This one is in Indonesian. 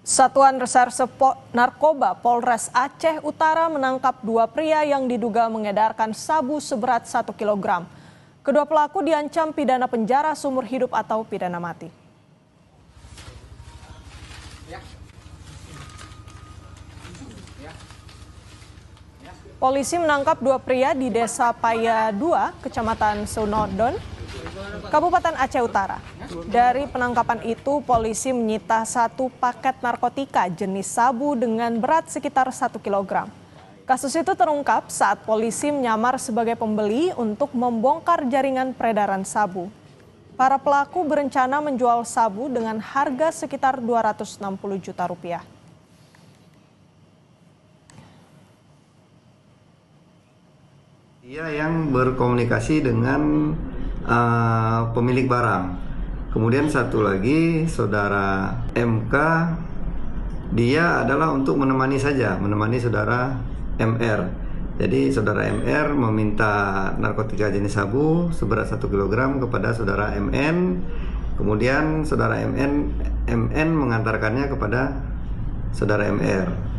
Satuan Reserse Narkoba Polres Aceh Utara menangkap dua pria yang diduga mengedarkan sabu seberat 1 kilogram. Kedua pelaku diancam pidana penjara seumur hidup atau pidana mati. Polisi menangkap dua pria di Desa Paya 2, Kecamatan Sunodon, Kabupaten Aceh Utara. Dari penangkapan itu, polisi menyita 1 paket narkotika jenis sabu dengan berat sekitar 1 kilogram. Kasus itu terungkap saat polisi menyamar sebagai pembeli untuk membongkar jaringan peredaran sabu. Para pelaku berencana menjual sabu dengan harga sekitar 260 juta rupiah. Dia yang berkomunikasi dengan pemilik barang. Kemudian satu lagi saudara MK, dia adalah untuk menemani saudara MR. Jadi saudara MR meminta narkotika jenis sabu seberat 1 kilogram kepada saudara MN. Kemudian saudara MN mengantarkannya kepada saudara MR.